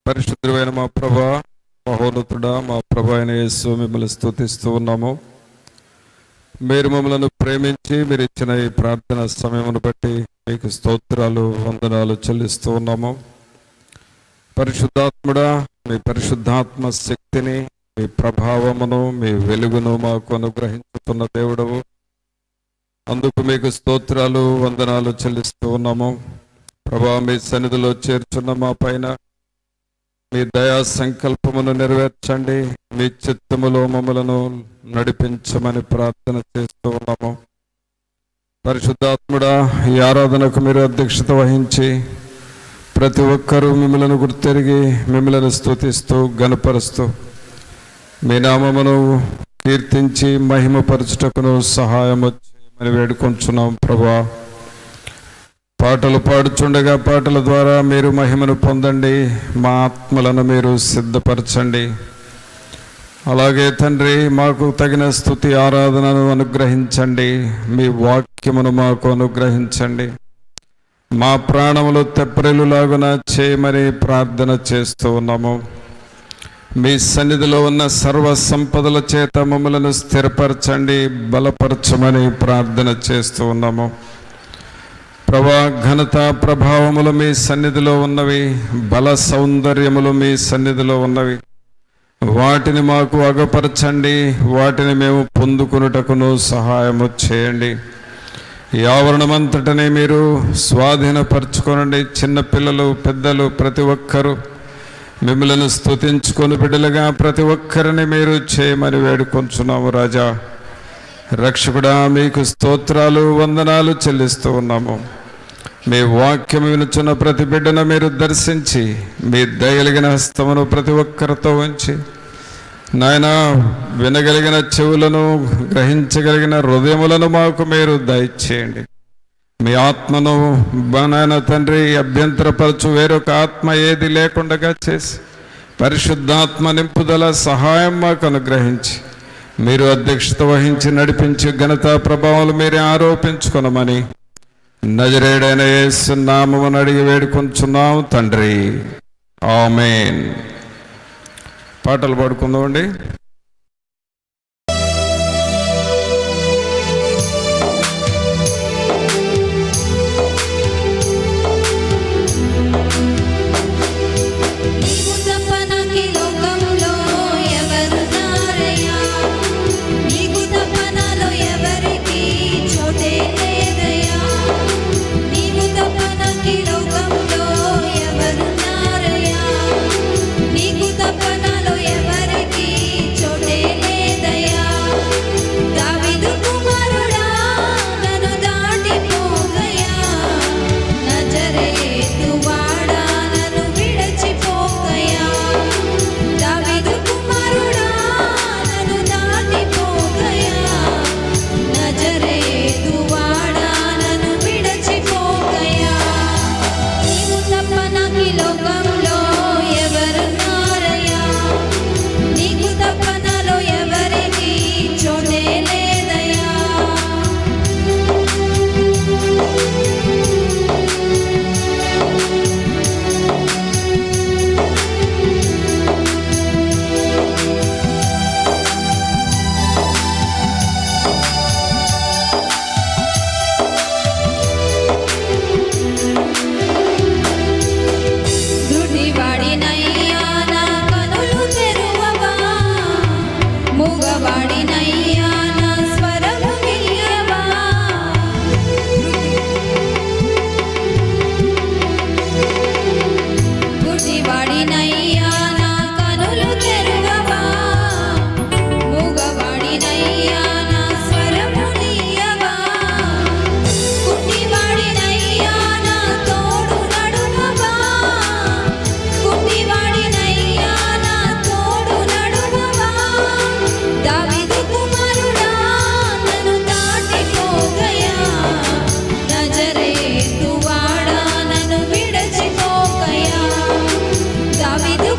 పరిశుద్ధుడైన మా ప్రభువా, మహోన్నతుడా, మా ప్రభు అయిన యేసు మిమ్మల్ని స్తుతిస్తూ ఉన్నాము. మీరు మమ్మల్ని ప్రేమించి మీరు ఇచ్చిన ఈ ప్రార్థన సమయమును బట్టి మీకు స్తోత్రాలు, వందనాలు చెల్లిస్తూ ఉన్నాము. పరిశుద్ధాత్ముడా, మీ పరిశుద్ధాత్మ శక్తిని, మీ ప్రభావమును, మీ వెలుగును మాకు అనుగ్రహించుతున్న దేవుడవు. అందుకు మీకు స్తోత్రాలు, వందనాలు చెల్లిస్తూ ఉన్నాము. ప్రభా, మీ సన్నిధిలో చేర్చున్న మా పైన మీ దయా సంకల్పమును నెరవేర్చండి. మీ చిత్తములో మమ్మలను నడిపించమని ప్రార్థన చేస్తూ ఉన్నాము. పరిశుద్ధాత్ముడా, ఈ ఆరాధనకు మీరు అధ్యక్షత వహించి ప్రతి ఒక్కరూ మిమ్మల్ని గుర్తెరిగి మిమ్మల్ని స్తుతిస్తూ గణపరుస్తూ మీ నామమును కీర్తించి మహిమపరచుటకును సహాయము చేయమని వేడుకొంచున్నాం. ప్రభా, పాటలు పాడుచుండగా పాటల ద్వారా మీరు మహిమను పొందండి. మా ఆత్మలను మీరు సిద్ధపరచండి. అలాగే తండ్రి, మాకు తగిన స్తుతి ఆరాధనను అనుగ్రహించండి. మీ వాక్యమును మాకు అనుగ్రహించండి. మా ప్రాణములు తెప్పరిల్లులాగున చేయమని ప్రార్థన చేస్తూ ఉన్నాము. మీ సన్నిధిలో ఉన్న సర్వ సంపదల చేత మమ్మలను స్థిరపరచండి, బలపరచమని ప్రార్థన చేస్తూ ఉన్నాము. ప్రభా, ఘనత ప్రభావములు మీ సన్నిధిలో ఉన్నవి, బల సౌందర్యములు మీ సన్నిధిలో ఉన్నవి. వాటిని మాకు అగపరచండి. వాటిని మేము పొందుకున్నటకును సహాయము చేయండి. ఈ ఆవరణమంతటిని మీరు స్వాధీనపరచుకోనండి. చిన్నపిల్లలు, పెద్దలు ప్రతి ఒక్కరూ మిమ్మల్ని స్తుతించుకొని బిడ్డలుగా ప్రతి ఒక్కరిని మీరు చేయమని వేడుకొంచున్నాము. రాజా, రక్షకుడా, మీకు స్తోత్రాలు, వందనాలు చెల్లిస్తూ ఉన్నాము. మీ వాక్యం వినుచున్న ప్రతి బిడ్డను మీరు దర్శించి మీ దయగలిగిన హస్తమును ప్రతి ఒక్కరితో ఉంచి నాయన, వినగలిగిన చెవులను, గ్రహించగలిగిన హృదయములను మాకు మీరు దయచేయండి. మీ ఆత్మను నాయన తండ్రి అభ్యంతరపరచు వేరొక ఆత్మ ఏది లేకుండా చేసి పరిశుద్ధాత్మ నింపుదల సహాయం మాకు అనుగ్రహించి మీరు అధ్యక్షత వహించి నడిపించి ఘనతా ప్రభావాలు మీరే ఆరోపించుకొనమని నజరేయుడైన యేసు నామమున అడిగి వేడుకొంచున్నాము తండ్రి. ఆమేన్. పాటలు పాడుకుందామండి. దావీదు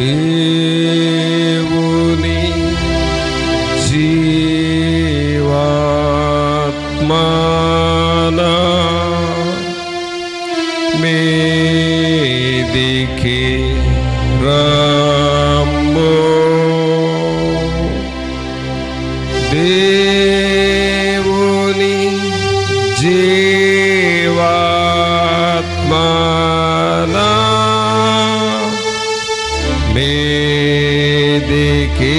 దేవుని జీవాత్మనా మీదికి రమ్ము. దేవుని జీవాత్మనా మీదికి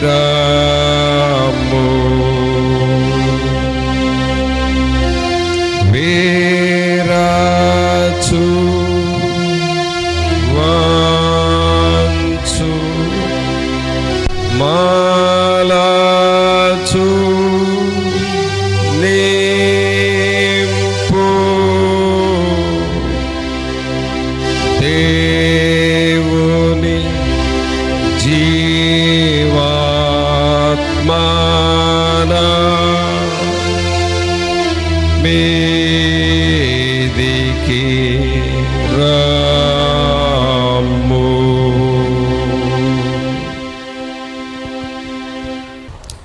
రమ్ము. వీరాచు వంచు మాలాచు నింపు దేవుని జీవాత్మనా మీదికి రమ్ము.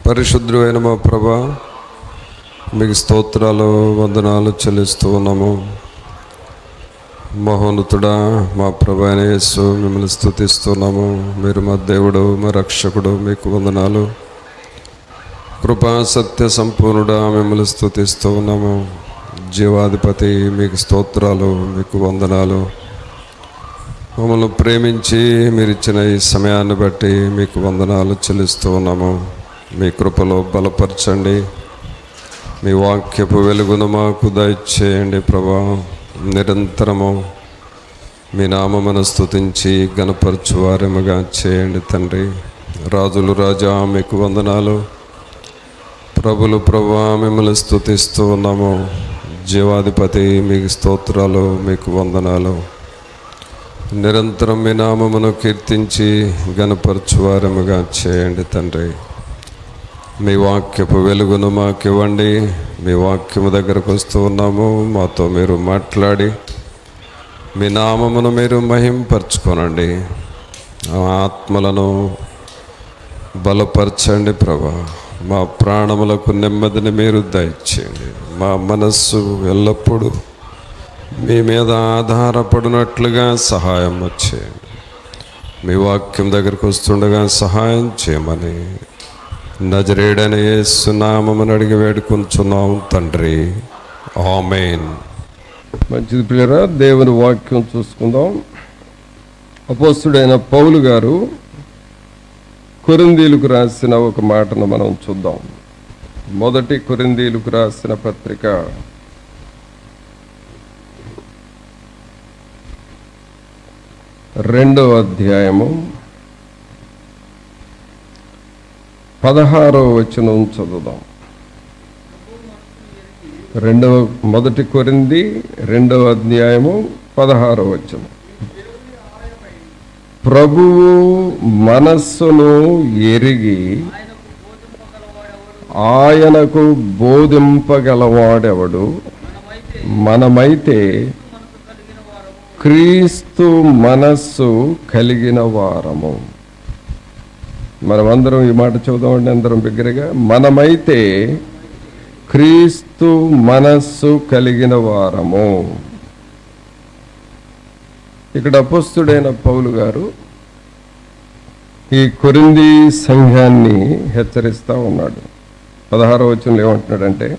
పరిశుద్ధుడైన మా ప్రభా, మీకు స్తోత్రాలు వందనాలు చెల్లిస్తూ ఉన్నాము. మహోన్నతుడా మా ప్రభు అయిన యేసు, మిమ్మల్ని స్తుతిస్తున్నాము. మీరు మా దేవుడు, మా రక్షకుడు, మీకు వందనాలు. కృపా సత్య సంపూర్ణుడా, మిమ్మల్ని స్తుతిస్తూ ఉన్నాము. జీవాధిపతి, మీకు స్తోత్రాలు, మీకు వందనాలు. మమ్మల్ని ప్రేమించి మీరు ఇచ్చిన ఈ సమయాన్ని బట్టి మీకు వందనాలు చెల్లిస్తూ ఉన్నాము. మీ కృపలో బలపరచండి. మీ వాక్యపు వెలుగును మాకు దయచేయండి ప్రభా. నిరంతరము మీ నామమును స్తుతించి గణపరచు వారముగా చేయండి తండ్రి. రాజులు రాజా, మీకు వందనాలు. ప్రభులు ప్రభా, మిమ్మల్ని స్తుతిస్తూ ఉన్నాము. జీవాధిపతి, మీకు స్తోత్రాలు, మీకు వందనాలు. నిరంతరం మీ నామమును కీర్తించి గణపరచు వారముగా చేయండి తండ్రి. మీ వాక్యపు వెలుగును మాకు ఇవ్వండి. మీ వాక్యము దగ్గరకు వస్తూ ఉన్నాము. మాతో మీరు మాట్లాడి మీ నామమును మీరు మహింపరచుకోనండి. ఆత్మలను బలపరచండి ప్రభా. మా ప్రాణములకు నెమ్మదిని మీరు దయచేయండి. మా మనస్సు ఎల్లప్పుడూ మీ మీద ఆధారపడినట్లుగా సహాయం చేయండి. మీ వాక్యం దగ్గరకు వస్తుండగా సహాయం చేయమని నజరేయుడైన యేసు నామమున అడిగి వేడుకొంచున్నాం తండ్రి. ఆమేన్. మంచిది ప్రియరా, దేవుని వాక్యం చూసుకుందాం. అపోస్తుడైన పౌలు గారు కొరింథీయులకు రాసిన ఒక మాటను మనం చూద్దాం. మొదటి కొరింథీయులకు రాసిన పత్రిక 2వ అధ్యాయము 16వ వచనం చదువుదాం. మొదటి కొరింథీ 2వ అధ్యాయము 16వ వచనం. ప్రభువు మనస్సును ఎరిగి ఆయనకు బోధింపగలవాడెవడు? మనమైతే క్రీస్తు మనస్సు కలిగిన వారము. మనమందరం ఈ మాట చదువుదామండి, అందరం బిగ్గరగా. మనమైతే క్రీస్తు మనస్సు కలిగిన వారము. ఇక్కడ అపోస్తుడైన పౌలు గారు ఈ కొరింథీ సంఘాన్ని హెచ్చరిస్తూ ఉన్నాడు. 16వ వచనంలో ఏమంటున్నాడంటే,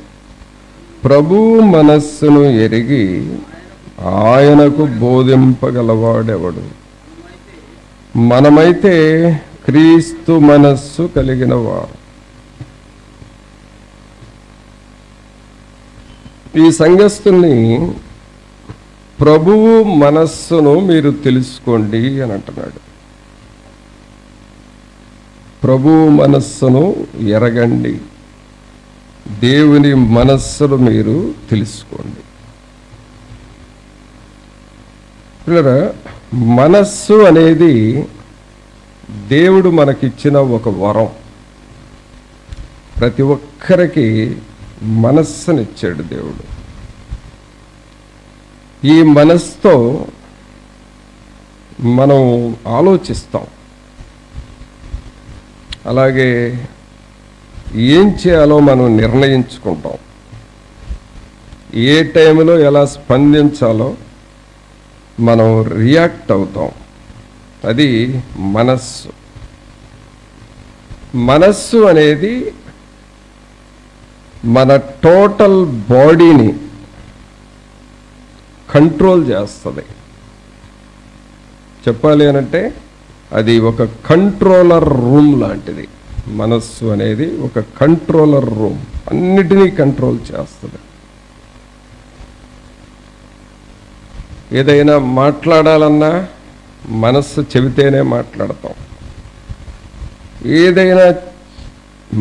ప్రభు మనస్సును ఎరిగి ఆయనకు బోధింపగలవాడెవడు? మనమైతే క్రీస్తు మనస్సు కలిగిన వారు. ఈ సంఘస్థుల్ని ప్రభువు మనస్సును మీరు తెలుసుకోండి అని అంటున్నాడు. ప్రభువు మనస్సును ఎరగండి, దేవుని మనస్సును మీరు తెలుసుకోండి. పిల్లరా, మనస్సు అనేది దేవుడు మనకిచ్చిన ఒక వరం. ప్రతి ఒక్కరికి మనస్సునిచ్చాడు దేవుడు. ఈ మనస్సుతో మనం ఆలోచిస్తాం. అలాగే ఏం చేయాలో మనం నిర్ణయించుకుంటాం. ఏ టైంలో ఎలా స్పందించాలో మనం రియాక్ట్ అవుతాం. అది మనస్సు. మనస్సు అనేది మన టోటల్ బాడీని కంట్రోల్ చేస్తుంది. చెప్పాలి అనంటే అది ఒక కంట్రోలర్ రూమ్ లాంటిది. మనస్సు అనేది ఒక కంట్రోలర్ రూమ్, అన్నిటినీ కంట్రోల్ చేస్తుంది. ఏదైనా మాట్లాడాలన్నా మనస్సు చెబితేనే మాట్లాడతాం. ఏదైనా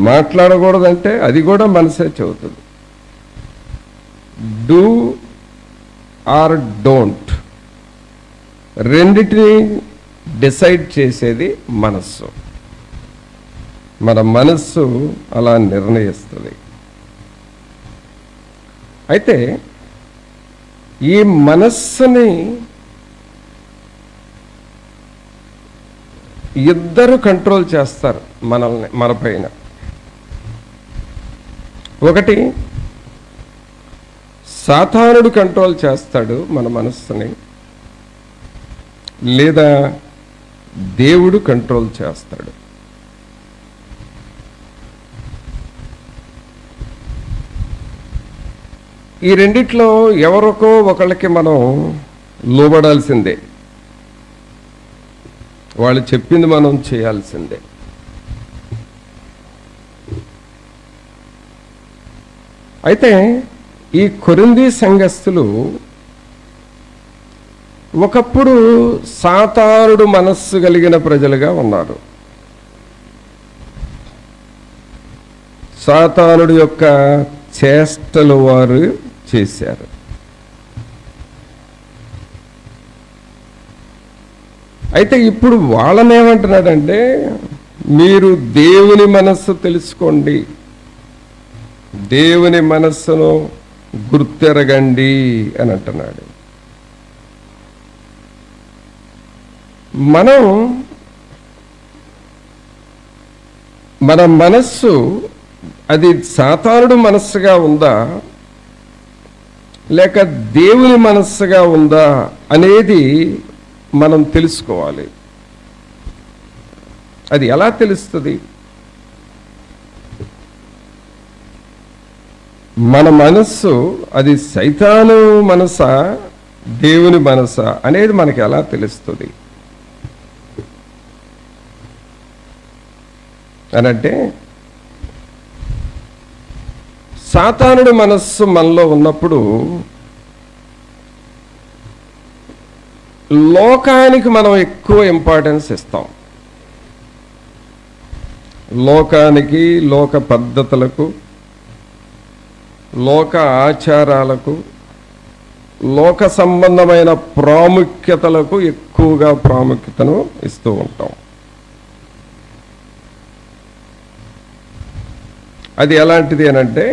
మాట్లాడకూడదంటే అది కూడా మనసే చెబుతుంది. డూ ఆర్ డోంట్ రెండిటిని డిసైడ్ చేసేది మనస్సు. మన మనస్సు అలా నిర్ణయిస్తుంది. అయితే ఈ మనస్సుని ఇద్దరు కంట్రోల్ చేస్తారు మనల్ని, మన పైన. ఒకటి సాతానుడు కంట్రోల్ చేస్తాడు మన మనస్సుని, లేదా దేవుడు కంట్రోల్ చేస్తాడు. ఈ రెండిట్లో ఎవరికో ఒకళ్ళకి మనం లోబడాల్సిందే. వాళ్ళు చెప్పింది మనం చేయాల్సిందే. అయితే ఈ కొరింథీ సంఘస్థులు ఒకప్పుడు సాతానుడు మనస్సు కలిగిన ప్రజలుగా ఉన్నారు. సాతానుడు యొక్క చేష్టలు వారు చేశారు. అయితే ఇప్పుడు వాళ్ళనేమంటున్నాడంటే, మీరు దేవుని మనస్సు తెలుసుకోండి, దేవుని మనస్సును గుర్తెరగండి అని అంటున్నాడు. మన మనస్సు అది సాతానుడు మనస్సుగా ఉందా లేక దేవుని మనస్సుగా ఉందా అనేది మనం తెలుసుకోవాలి. అది ఎలా తెలుస్తుంది? మన మనస్సు అది సైతాను మనసా దేవుని మనసా అనేది మనకి ఎలా తెలుస్తుంది అనంటే, సాతానుడి మనస్సు మనలో ఉన్నప్పుడు లోకానికి మనం ఎక్కువ ఇంపార్టెన్స్ ఇస్తాం. లోకానికి, లోక పద్ధతులకు, లోక ఆచారాలకు, లోక సంబంధమైన ప్రాముఖ్యతలకు ఎక్కువగా ప్రాముఖ్యతను ఇస్తూ ఉంటాం. అది ఎలాంటిది అనంటే,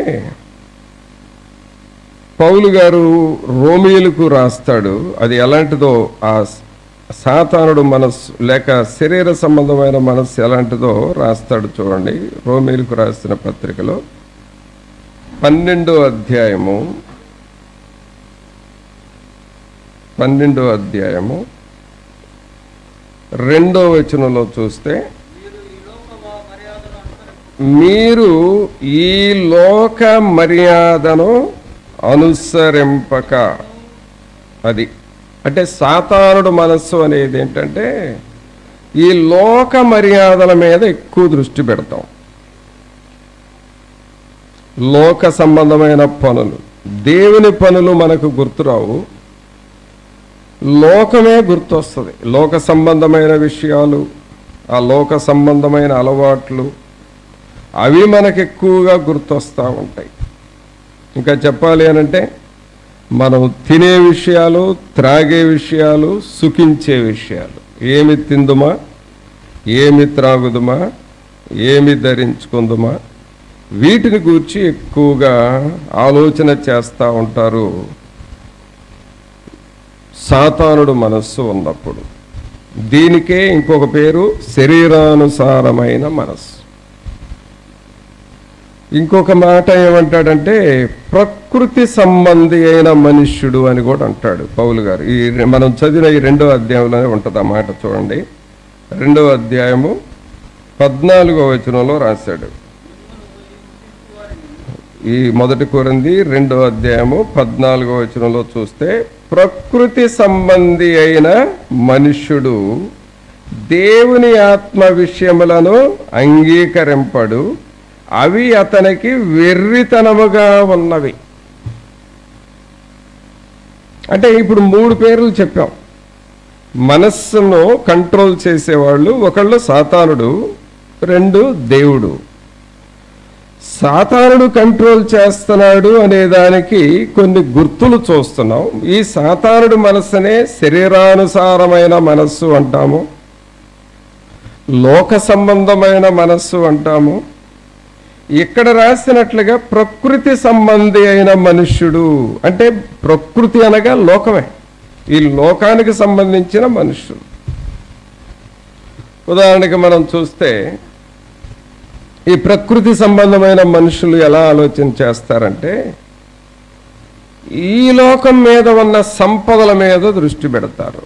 పౌలు గారు రోమీయులకు రాస్తాడు. అది ఎలాంటిదో, ఆ సాతానుడు మనస్సు లేక శరీర సంబంధమైన మనస్సు ఎలాంటిదో రాస్తాడు. చూడండి, రోమీయులకు రాసిన పత్రికలో 12వ అధ్యాయము 2వ వచనంలో చూస్తే, మీరు ఈ లోక మర్యాదను అనుసరింపక. అది అంటే సాతానుడు మనస్సు అనేది ఏంటంటే, ఈ లోక మర్యాదల మీద ఎక్కువ దృష్టి పెడతాం. లోక సంబంధమైన పనులు, దేవుని పనులు మనకు గుర్తురావు, లోకమే గుర్తొస్తుంది. లోక సంబంధమైన విషయాలు, ఆ లోక సంబంధమైన అలవాట్లు, అవి మనకు ఎక్కువగా గుర్తొస్తూ ఉంటాయి. ఇంకా చెప్పాలి అనంటే, మనం తినే విషయాలు, త్రాగే విషయాలు, సుఖించే విషయాలు, ఏమి తిందుమా, ఏమి త్రాగుదుమా, ఏమి ధరించుకుందుమా, వీటిని గూర్చి ఎక్కువగా ఆలోచన చేస్తూ ఉంటారు సాతానుడు మనస్సు ఉన్నప్పుడు. దీనికే ఇంకొక పేరు శరీరానుసారమైన మనస్సు. ఇంకొక మాట ఏమంటాడంటే ప్రకృతి సంబంధి అయిన మనుష్యుడు అని కూడా అంటాడు పౌలు గారు. మనం చదివిన ఈ 2వ అధ్యాయంలోనే ఉంటుంది ఆ మాట. చూడండి, 2వ అధ్యాయము 14వ వచనంలో రాశాడు. ఈ 1 కొరింథీ 2వ అధ్యాయము 14వ వచనంలో చూస్తే, ప్రకృతి సంబంధి అయిన మనుష్యుడు దేవుని ఆత్మ విషయములను అంగీకరింపడు, అవి అతనికి వెర్రితనముగా ఉన్నవి. అంటే ఇప్పుడు 3 పేర్లు చెప్పాం. మనస్సును కంట్రోల్ చేసేవాళ్ళు, ఒకళ్ళు సాతానుడు, 2 దేవుడు. సాతానుడు కంట్రోల్ చేస్తున్నాడు అనే దానికి కొన్ని గుర్తులు చూస్తున్నాం. ఈ సాతానుడు మనస్సునే శరీరానుసారమైన మనస్సు అంటాము, లోక సంబంధమైన మనస్సు అంటాము. ఇక్కడ రాసినట్లుగా ప్రకృతి సంబంధి అయిన మనుష్యుడు అంటే ప్రకృతి అనగా లోకమే, ఈ లోకానికి సంబంధించిన మనుష్యుడు. ఉదాహరణకి మనం చూస్తే ఈ ప్రకృతి సంబంధమైన మనుషులు ఎలా ఆలోచన చేస్తారంటే ఈ లోకం మీద ఉన్న సంపదల మీద దృష్టి పెడతారు.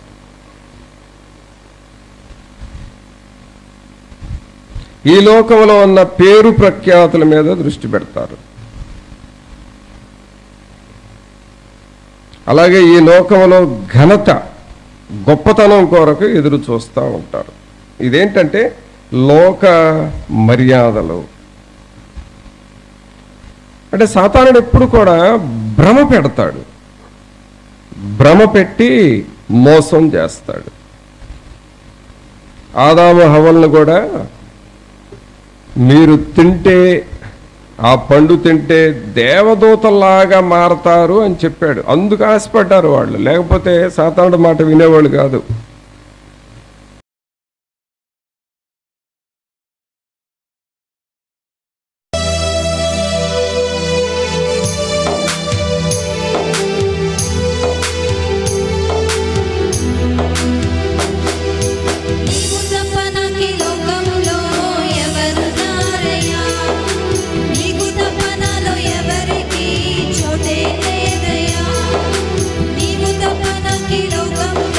ఈ లోకంలో ఉన్న పేరు ప్రఖ్యాతుల మీద దృష్టి పెడతారు. అలాగే ఈ లోకంలో ఘనత, గొప్పతనం కొరకు ఎదురు చూస్తూ ఉంటారు. ఇదేంటంటే లోక మర్యాదలు. అంటే సాతానుడు ఎప్పుడు కూడా భ్రమ పెడతాడు, భ్రమ పెట్టి మోసం చేస్తాడు. ఆదాము హవ్వలను కూడా మీరు తింటే, ఆ పండు తింటే దేవదూతల్లాగా మారతారు అని చెప్పాడు. అందుకు ఆశపడ్డారు వాళ్ళు, లేకపోతే సాతానుడు మాట వినేవాళ్ళు కాదు. లోకంలో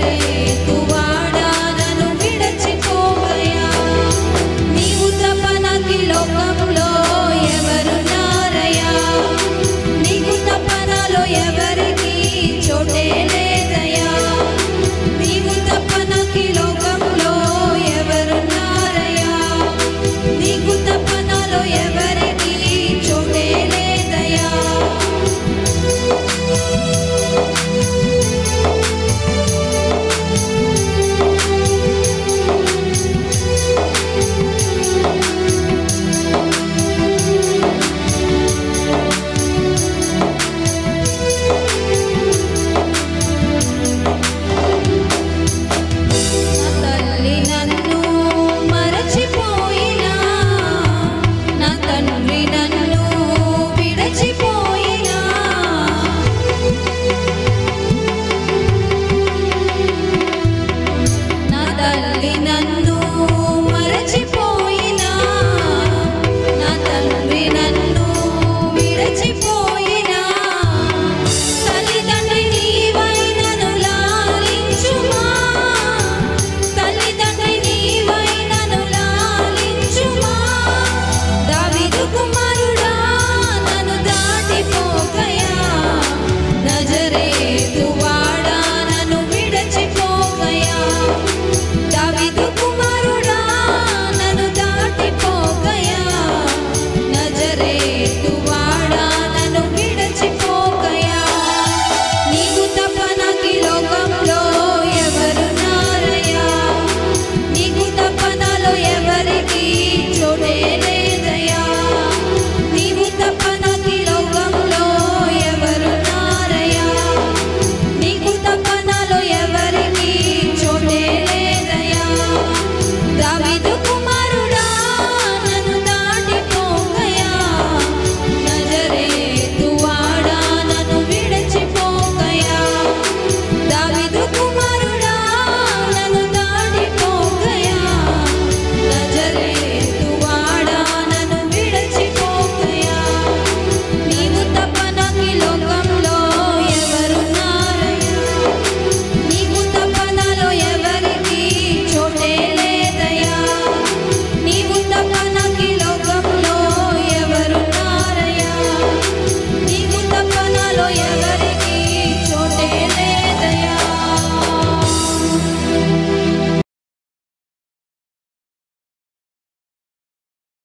హరే